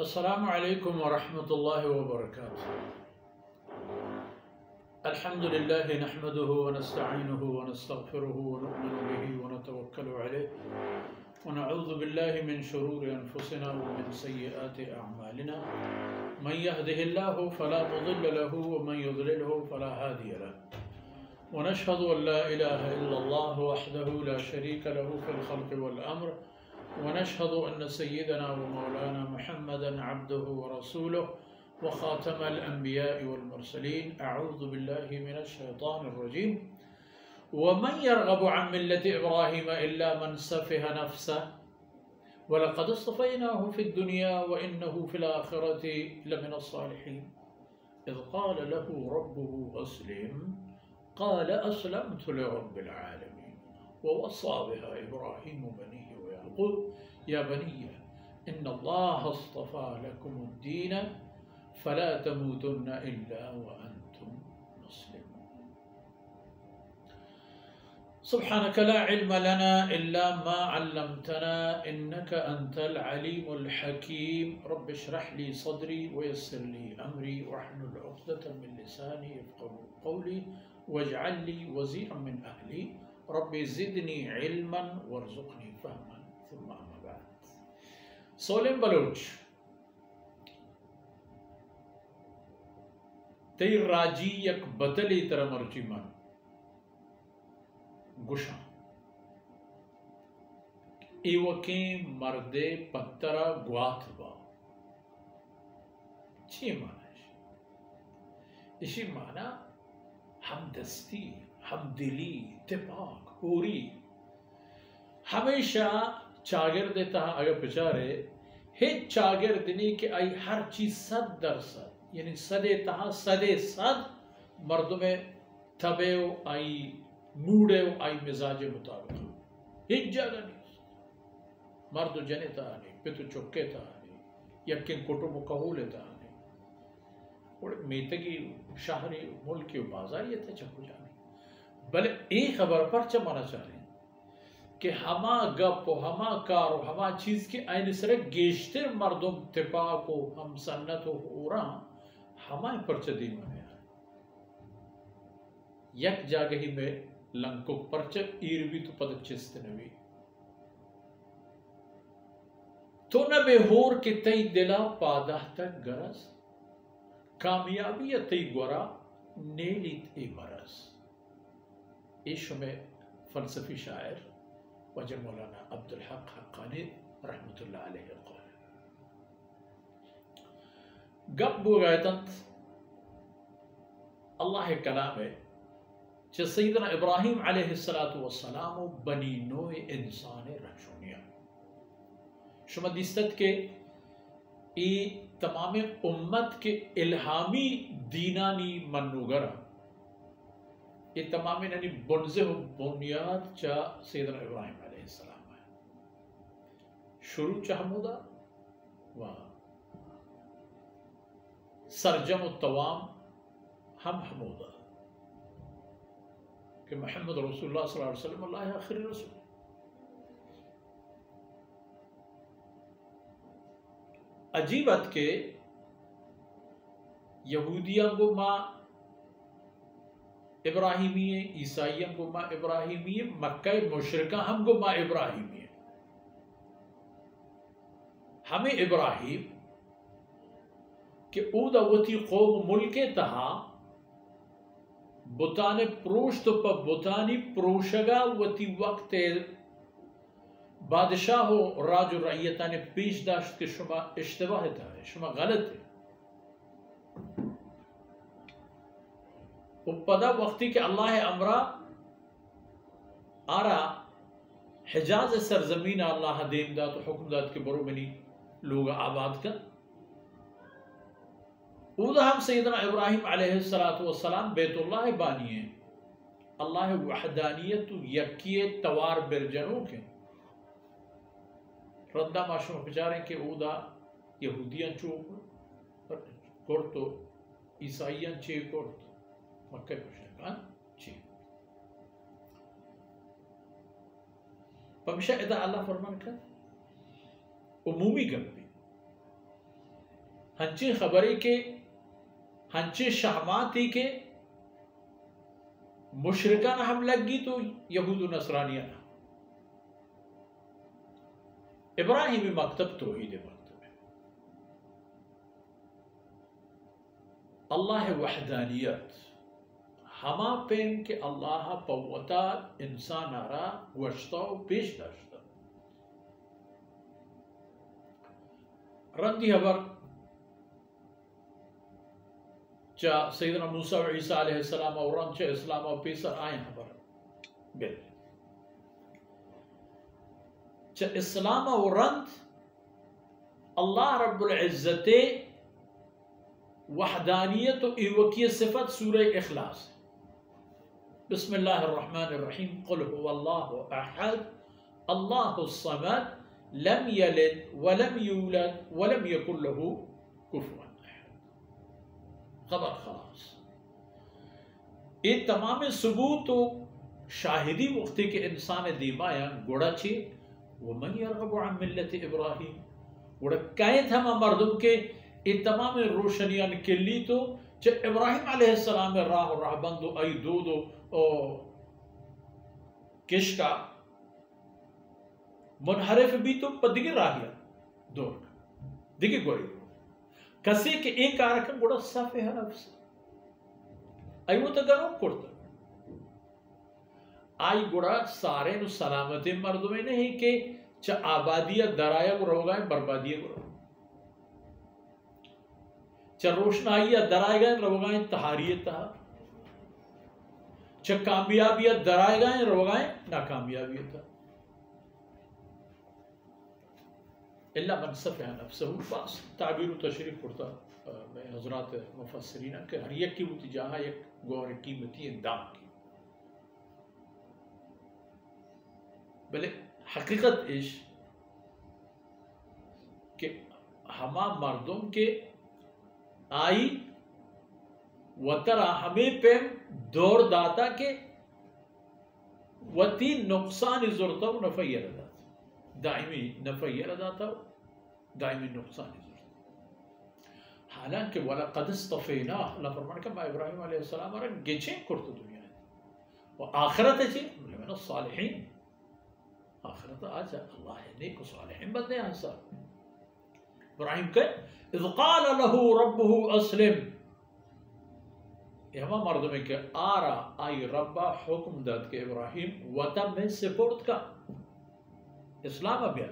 السلام علیکم ورحمۃ اللہ وبرکاتہ۔ الحمد للہ نحمده ونستعینه ونستغفره ونؤمن به ونتوکل علیہ ونعوذ باللہ من شرور انفسنا ومن سیئات اعمالنا من يهده الله فلا مضل له ومن يضلله فلا هادي له ونشهد ان لا اله الا الله وحده لا شريك له في الخلق والامر ونشهد أن سيدنا ومولانا محمدا عبده ورسوله وخاتم الأنبياء والمرسلين. أعوذ بالله من الشيطان الرجيم. ومن يرغب عن ملة إبراهيم إلا من سفه نفسه ولقد اصطفيناه في الدنيا وإنه في الآخرة لمن الصالحين إذ قال له ربه أسلم قال أسلمت لرب العالمين ووصى بها إبراهيم بنيه قل يا بني إن الله اصطفى لكم الدين فلا تموتن إلا وأنتم مسلمون. سبحانك لا علم لنا إلا ما علمتنا إنك أنت العليم الحكيم. رب اشرح لي صدري ويسر لي أمري واحلل عقدة من لساني يفقهوا قولي واجعل لي وزيرا من أهلي رب زدني علما وارزقني فهما. ثم أما بعد. سولم بلوچ تی راجی یک بدلی تر مرچی من گشا ایوکیں مرد پترا گوات با چی معنی ہے؟ اسی معنی ہمدستی، ہمدلی، اتفاق، ہوری ہمیشہ چاگر دیتا ہے. اگر پچارے ہیچ چاگر دنی کہ آئی ہر چیز 100% یعنی صدے تہا صدے صد مردوں میں تھبے ہو آئی موڑے ہو آئی مزاج مطابق ہیچ جگہ نہیں. مردو جنے تہا نہیں، پیتو چکے تہا نہیں، یکن کٹو مکہولے تہا نہیں، اور میتگی شہری ملکی و بازاریت چکو جانے. بلے ایک خبر پر چمانا چاہ رہے ہیں کہ ہما گپ و ہما کار و ہما چیز کے آئین سرے گیشتر مردم اتفاق و ہم سنت و اوران ہمائیں پرچہ دین میں آئے. یک جاگہی میں لنکو پرچہ ایروی تو پدک چست نوی تو نبے ہور کے تی دلا پادہ تک گرز کامیابی یا تی گورا نیلیت ای مرز. ایشو میں فلسفی شاعر وجہ مولانا عبدالحق حقانی رحمت اللہ علیہ قول گب بو غیتنت اللہ کلام ہے چھ سیدنا ابراہیم علیہ السلام بنی نوع انسان رہشونیا شما دیستت کے ای تمام امت کے الہامی دینانی منوگرہ یہ تمام یعنی بنزہ و بنیاد چا سیدنا ابراہیم علیہ السلام ہے. شروع چا حمودہ و سرجم و توام ہم حمودہ کہ محمد رسول اللہ صلی اللہ علیہ وسلم اللہ آخری رسول. عجیبت کہ یہودیاں کو ماں ابراہیمی، عیسائیوں کو ماں ابراہیمی، مکہ مشرکہ ہم کو ماں ابراہیمی. ہمیں ابراہیم کہ اودا وطی قوم ملک تہا بتانے پروشت پا بتانی پروشگا وطی وقت بادشاہ و راج و رعیتانے پیش داشت کہ شما اشتباہ تھا ہے، شما غلط ہے. پدا وقتی کہ اللہ امرہ آرہ حجاز سرزمین اللہ دیم دا تو حکم داد کے برو منی لوگ آباد کا. اودا ہم سیدنا ابراہیم علیہ السلام بیت اللہ بانی ہیں. اللہ وحدانیت یکیت توار برجنوں کے ردہ معشوم پچاریں کہ اودا یہودیاں چوک کرتو عیسائیاں چے کرتو مکہ مشرکان چی. پمشہ ادا اللہ فرمان کر عمومی گل بھی ہنچی خبری کے ہنچی شہماتی کے مشرکان ہم لگی تو یہود و نصرانیان ابراہیمی مکتب توحید مکتب ہے. اللہ وحدانیت ہما پیم کہ اللہ پوتا انسان آرا گوشتا و پیش داشتا رندی حبر چا سیدنا موسیٰ و عیسیٰ علیہ السلام اور رند چا اسلام و پیسر آئیں حبر بل چا اسلام و رند اللہ رب العزت وحدانیت و ایوکی صفت سورہ اخلاص. بسم اللہ الرحمن الرحیم قل هو اللہ احد اللہ الصمد لم یلد ولم یولد ولم یکن له کفوا احد. خبر خلاص. یہ تمام ثبوت و شاہدی وقتی کے انسان دیمایا گوڑا چی ومن یرغب عن ملت ابراہیم گوڑا کائت ہم مردم کے یہ تمام روشنیاں کلی تو چھ ابراہیم علیہ السلام راہ و راہ بندو ای دودو کشکا منحرف بھی تو پدگی راہیا دور دیکھیں گوڑی کسی کے ایک آرکن گوڑا صفحہ نفس ای وہ تگروں کرتا آئی گوڑا سارے نو سلامتی مردمیں نہیں کہ چھ آبادیت درایا کو رو گئے بربادیت کو رو چھ روشنائیت درائے گئے رو گئے تحاریت تہا چھ کامیابیت درائے گئے رو گئے ناکامیابیت تہا اللہ من صفحہ نفسہ پاس تعبیر و تشریف پڑتا میں حضرات مفسرین کہ ہر یک کی وہ تجاہا یک گوھر قیمتی اندام کی بلے حقیقت عشق کہ ہما مردم کے آئی وطرہ ہمیں پہ دور داتا کہ وطی نقصان ضرورتا و نفعی رداتا دائمی نفعی رداتا دائمی نقصان ضرورتا. حالانکہ وَلَقَدْ اسْتَفَيْنَاهُ اللہ فرمان کہ میں ابراہیم علیہ السلام اور گچیں کرتا دنیا ہے و آخرت ہے چی من الصالحین آخرت آجا اللہ ہے نیک و صالحین بندے ہیں ساتھ. ابراہیم کہ اذ قال له ربه اسلم یہ ہما مردوں میں کہ آرا آئی ربا حکم داد کہ ابراہیم وطا میں سپورٹ کا اسلام ابیا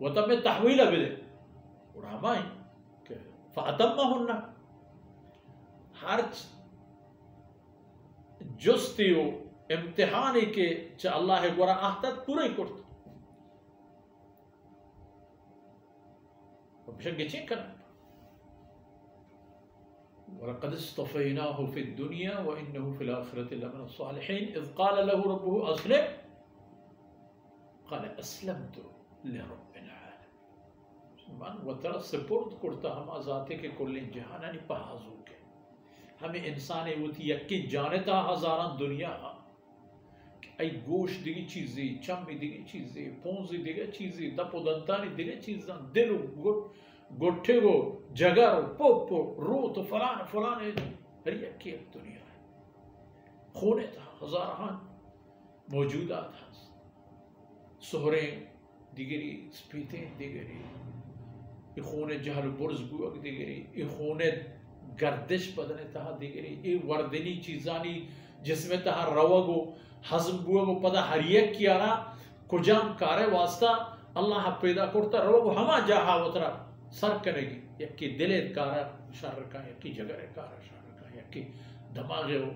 وطا میں تحویل ابی دے اڑامائیں کہ فاتمہن ہر جستی و امتحانی کے چا اللہ گورا آہتت پورا ہی کرتا بشک گچیں کرنا وَلَقَدْ اسْتَفَيْنَاهُ فِي الدُّنْيَا وَإِنَّهُ فِي الْآخِرَةِ لَمِنَ الصَّالِحِينَ إِذْ قَالَ لَهُ رَبُّهُ أَسْلِمْ قَالَ أَسْلَمْتُ لِرَبِّ الْعَالَمِينَ من وطرح سپورت کرتا ہم ذاتے کے کل جہانانی پہازو کے ہمیں انسانے ہوتی یکی جانتا ہزاران دنیا ای گوشت دیگی چیزی چمی دیگی چیزی پونزی دیگی چیزی دپ و دنتانی دیگی چیزاں دل و گٹھے گو جگر و پوپو روت و فلان فلان ہر یکی ایک دنیا ہے خونے تھا ہزاران موجودات ہیں سہریں دیگری سپیتیں دیگری یہ خونے جہل برز گوک دیگری یہ خونے گردش بدنے تہا دیگری یہ وردنی چیزانی جس میں تہا روگو حضم بوگو پدا ہر یک کیارا کجام کارے واسطہ اللہ پیدا کرتا روگو ہما جاہا وطرہ سر کرے گی یکی دلت کارا شر کا یکی جگر کارا شر کا یکی دماغے و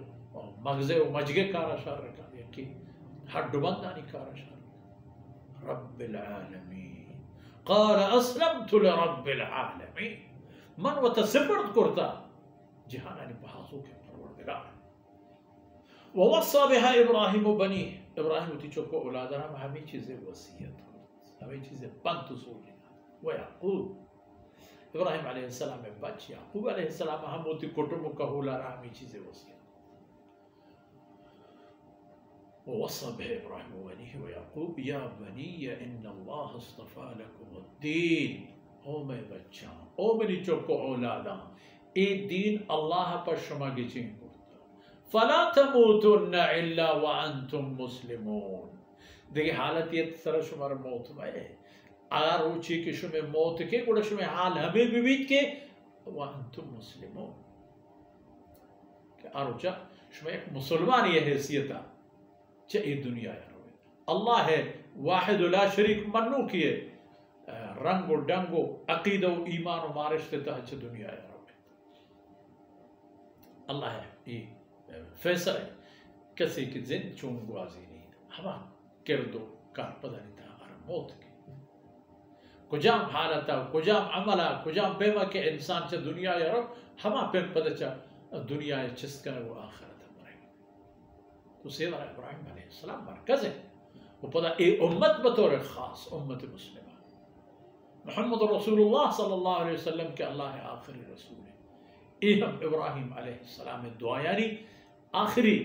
مغزے و مجگے کارا شر کا یکی ہڈ بندانی کارا شر کا رب العالمین قال اسلمت لرب العالمین من وتصفرت کرتا جہانانی بحاثو کے پروردگار وَوَصَّى بِهَا إِبْرَاهِمُ بَنِيهِ ابراہیم ہوتی چوکو اولادر ہم ہمیں چیزیں وصیت کرتا ہمیں چیزیں بند سولی وَيَعْقُوب ابراہیم علیہ السلام میں بچ یعقوب علیہ السلام ہم ہوتی کٹم و کہولا رہا ہمیں چیزیں وصیت وَوَصَّى بِهَا إِبْرَاهِمُ بَنِيهِ وَيَعْقُوب يَا بَنِيَّ إِنَّ اللَّهَ اصْطَفَى لَكُمُ الدِّينَ او میں بچہ او منی چوکو اولادا اے دین اللہ پر شما گچیں کرتا فلا تموتن الا وانتم مسلمون دیکھیں حالت یہ سر شمار موت میں اگر روچی کہ شما موت کے گوڑا شما حال ہمیں بیت کے وانتم مسلمون کہ آروچا شما ایک مسلمان یہ حیثیتا چاہیے دنیا ہے اللہ ہے واحد لا شریک منو کیے رنگ و ڈنگ و عقیدہ و ایمان و مارشتے تحچ دنیا ہے اللہ ہے یہ فیصل ہے کسی کی زند چون گوازی نہیں ہما کردو کار پدہ نہیں تھا موت کی کجام حالتا کجام عملہ کجام پیما کے انسان چا دنیا یا رب ہما پھر پدہ چا دنیا یا چست کرنے وہ آخرت مرے تو سیدنا ابراہیم علیہ السلام مرکز ہے وہ پدہ اے امت بطور خاص امت مسلمہ محمد رسول اللہ صلی اللہ علیہ وسلم کے اللہ آخری رسول ہے اے ہم ابراہیم علیہ السلام دعا یعنی آخری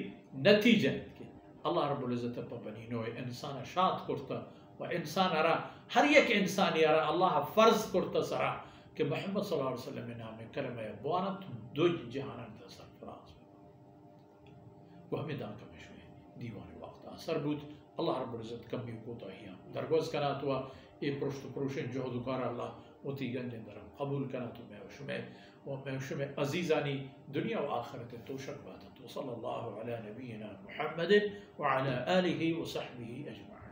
نتیجہ کہ اللہ رب العزت پا بنی نوے انسان شاد کرتا و انسان ارا ہر یک انسانی ارا اللہ فرض کرتا سرا کہ محمد صلی اللہ علیہ وسلم نام کلمہ بوانا دو جہانا دا سرفراز وہ ہمیں دان کا مشوئے دیوان وقت اثر بود اللہ رب العزت کمی کوتا ہی درگوز کنات ہوا اے پرشت پروشن جہد کار اللہ اوتی گنجن درم قبول کناتو میں شمع عزیزانی دنیا و آخرت توشک باتت وصلی اللہ علی نبینا محمد وعلى آلہ وصحبہ اجمعین.